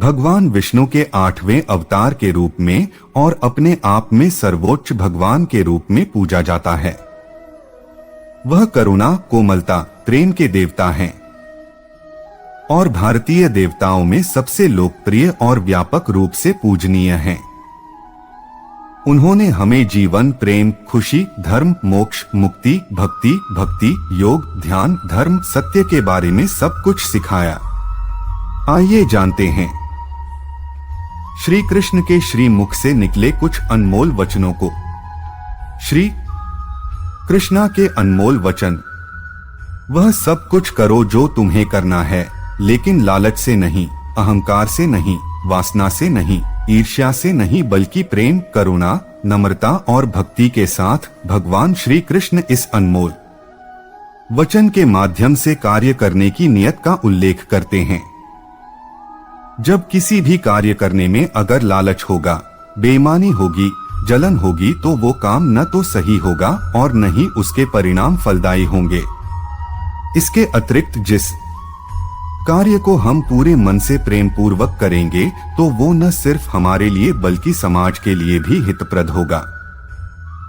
भगवान विष्णु के 8वें अवतार के रूप में और अपने आप में सर्वोच्च भगवान के रूप में पूजा जाता है। वह करुणा, कोमलता, प्रेम के देवता हैं और भारतीय देवताओं में सबसे लोकप्रिय और व्यापक रूप से पूजनीय हैं। उन्होंने हमें जीवन, प्रेम, खुशी, धर्म, मोक्ष, मुक्ति, भक्ति, योग, ध्यान, धर्म, सत्य के बारे में सब कुछ सिखाया। आइए जानते हैं श्री कृष्ण के श्री मुख से निकले कुछ अनमोल वचनों को। श्री कृष्णा के अनमोल वचन। वह सब कुछ करो जो तुम्हें करना है, लेकिन लालच से नहीं, अहंकार से नहीं, वासना से नहीं, ईर्ष्या से नहीं, बल्कि प्रेम, करुणा, नम्रता और भक्ति के साथ। भगवान श्री कृष्ण इस अनमोल वचन के माध्यम से कार्य करने की नियत का उल्लेख करते हैं। जब किसी भी कार्य करने में अगर लालच होगा, बेईमानी होगी, जलन होगी, तो वो काम न तो सही होगा और न ही उसके परिणाम फलदायी होंगे। इसके अतिरिक्त जिस कार्य को हम पूरे मन से प्रेम पूर्वक करेंगे तो वो न सिर्फ हमारे लिए बल्कि समाज के लिए भी हितप्रद होगा।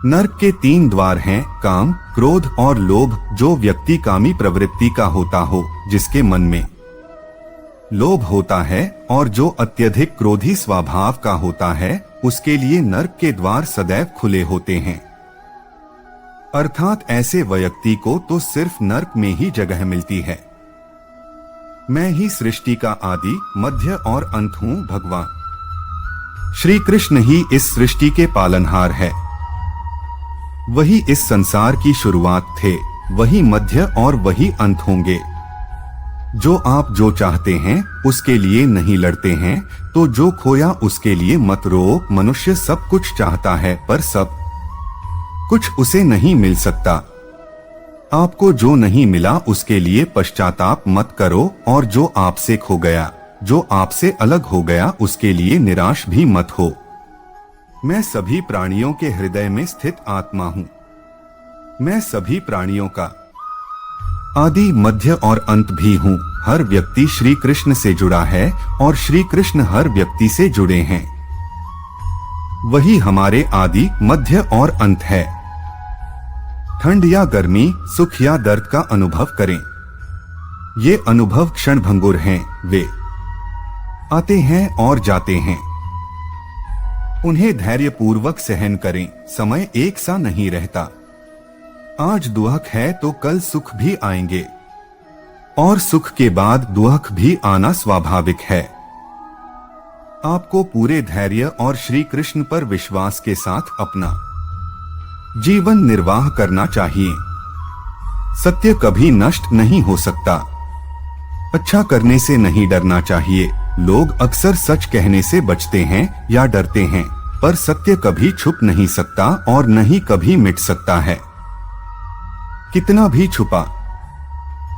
नरक के 3 द्वार हैं, काम, क्रोध और लोभ। जो व्यक्ति कामी प्रवृत्ति का होता हो, जिसके मन में लोभ होता है और जो अत्यधिक क्रोधी स्वभाव का होता है, उसके लिए नरक के द्वार सदैव खुले होते हैं। अर्थात ऐसे व्यक्ति को तो सिर्फ नरक में ही जगह मिलती है। मैं ही सृष्टि का आदि, मध्य और अंत हूँ। भगवान श्री कृष्ण ही इस सृष्टि के पालनहार है। वही इस संसार की शुरुआत थे, वही मध्य और वही अंत होंगे। जो आप जो चाहते हैं उसके लिए नहीं लड़ते हैं, तो जो खोया उसके लिए मत रो। मनुष्य सब कुछ चाहता है पर सब कुछ उसे नहीं मिल सकता। आपको जो नहीं मिला उसके लिए पश्चाताप मत करो, और जो आपसे खो गया, जो आपसे अलग हो गया, उसके लिए निराश भी मत हो। मैं सभी प्राणियों के हृदय में स्थित आत्मा हूँ। मैं सभी प्राणियों का आदि, मध्य और अंत भी हूँ। हर व्यक्ति श्री कृष्ण से जुड़ा है और श्री कृष्ण हर व्यक्ति से जुड़े हैं। वही हमारे आदि, मध्य और अंत है। ठंड या गर्मी, सुख या दर्द का अनुभव करें। ये अनुभव क्षणभंगुर हैं, वे आते हैं और जाते हैं। उन्हें धैर्यपूर्वक सहन करें। समय एक सा नहीं रहता। आज दुख है तो कल सुख भी आएंगे, और सुख के बाद दुख भी आना स्वाभाविक है। आपको पूरे धैर्य और श्री कृष्ण पर विश्वास के साथ अपना जीवन निर्वाह करना चाहिए। सत्य कभी नष्ट नहीं हो सकता। अच्छा करने से नहीं डरना चाहिए। लोग अक्सर सच कहने से बचते हैं या डरते हैं, पर सत्य कभी छुप नहीं सकता और न ही कभी मिट सकता है। कितना भी छुपा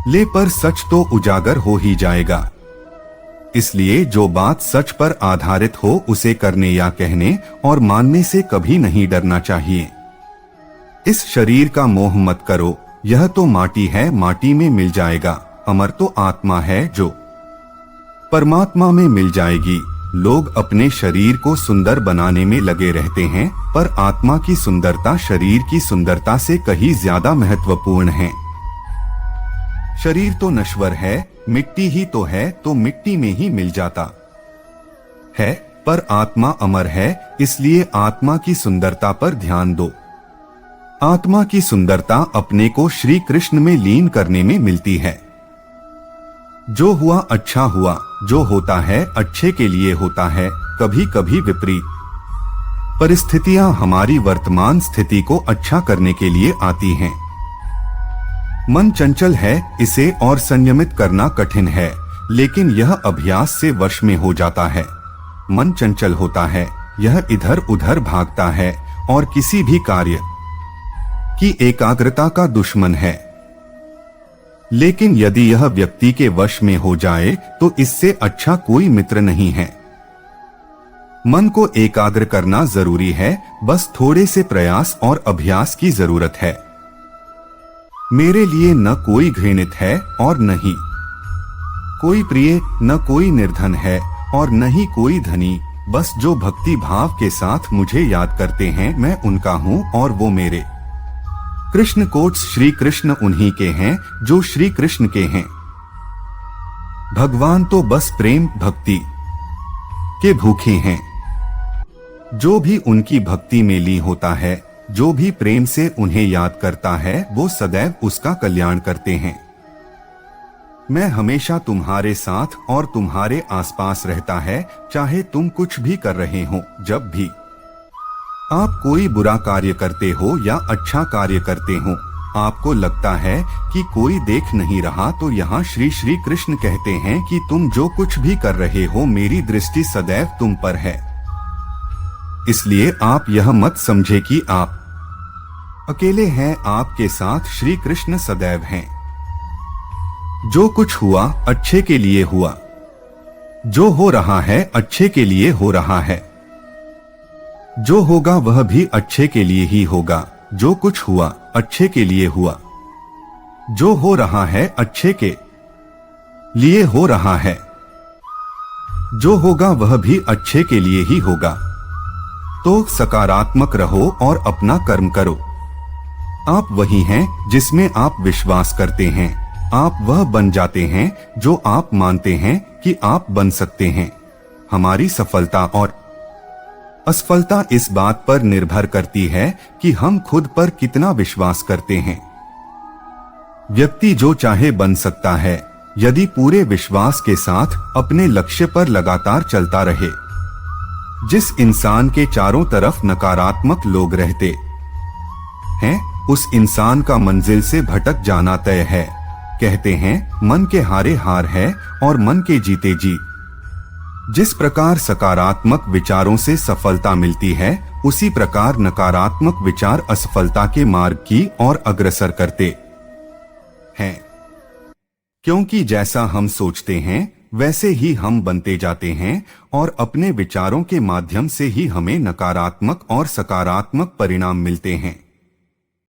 ले पर सच तो उजागर हो ही जाएगा। इसलिए जो बात सच पर आधारित हो उसे करने या कहने और मानने से कभी नहीं डरना चाहिए। इस शरीर का मोह मत करो। यह तो माटी है, माटी में मिल जाएगा। अमर तो आत्मा है जो परमात्मा में मिल जाएगी। लोग अपने शरीर को सुंदर बनाने में लगे रहते हैं, पर आत्मा की सुंदरता शरीर की सुंदरता से कहीं ज्यादा महत्वपूर्ण है। शरीर तो नश्वर है, मिट्टी ही तो है, तो मिट्टी में ही मिल जाता है, पर आत्मा अमर है। इसलिए आत्मा की सुंदरता पर ध्यान दो। आत्मा की सुंदरता अपने को श्री कृष्ण में लीन करने में मिलती है। जो हुआ अच्छा हुआ, जो होता है अच्छे के लिए होता है। कभी कभी विपरीत परिस्थितियां हमारी वर्तमान स्थिति को अच्छा करने के लिए आती हैं। मन चंचल है, इसे और संयमित करना कठिन है, लेकिन यह अभ्यास से वश में हो जाता है। मन चंचल होता है, यह इधर उधर भागता है और किसी भी कार्य की एकाग्रता का दुश्मन है। लेकिन यदि यह व्यक्ति के वश में हो जाए तो इससे अच्छा कोई मित्र नहीं है। मन को एकाग्र करना जरूरी है, बस थोड़े से प्रयास और अभ्यास की जरूरत है। मेरे लिए न कोई घृणित है और न ही कोई प्रिय, न कोई निर्धन है और न ही कोई धनी। बस जो भक्ति भाव के साथ मुझे याद करते हैं, मैं उनका हूँ और वो मेरे। कृष्ण कोट्स श्री कृष्ण उन्हीं के हैं जो श्री कृष्ण के हैं। भगवान तो बस प्रेम भक्ति के भूखे हैं। जो भी उनकी भक्ति में लीन होता है, जो भी प्रेम से उन्हें याद करता है, वो सदैव उसका कल्याण करते हैं। मैं हमेशा तुम्हारे साथ और तुम्हारे आसपास रहता है, चाहे तुम कुछ भी कर रहे हो। जब भी आप कोई बुरा कार्य करते हो या अच्छा कार्य करते हो, आपको लगता है कि कोई देख नहीं रहा, तो यहाँ श्री श्री कृष्ण कहते हैं कि तुम जो कुछ भी कर रहे हो, मेरी दृष्टि सदैव तुम पर है। इसलिए आप यह मत समझे कि आप अकेले हैं, आपके साथ श्री कृष्ण सदैव हैं। जो कुछ हुआ अच्छे के लिए हुआ, जो हो रहा है अच्छे के लिए हो रहा है, जो होगा वह भी अच्छे के लिए ही होगा। जो कुछ हुआ अच्छे के लिए हुआ, जो हो रहा है अच्छे के लिए हो रहा है, जो होगा वह भी अच्छे के लिए ही होगा। तो सकारात्मक रहो और अपना कर्म करो। आप वही हैं जिसमें आप विश्वास करते हैं। आप वह बन जाते हैं जो आप मानते हैं कि आप बन सकते हैं। हमारी सफलता और असफलता इस बात पर निर्भर करती है कि हम खुद पर कितना विश्वास करते हैं। व्यक्ति जो चाहे बन सकता है, यदि पूरे विश्वास के साथ अपने लक्ष्य पर लगातार चलता रहे। जिस इंसान के चारों तरफ नकारात्मक लोग रहते हैं, उस इंसान का मंजिल से भटक जाना तय है। कहते हैं मन के हारे हार है और मन के जीते जीत। जिस प्रकार सकारात्मक विचारों से सफलता मिलती है, उसी प्रकार नकारात्मक विचार असफलता के मार्ग की ओर अग्रसर करते हैं। क्योंकि जैसा हम सोचते हैं वैसे ही हम बनते जाते हैं, और अपने विचारों के माध्यम से ही हमें नकारात्मक और सकारात्मक परिणाम मिलते हैं।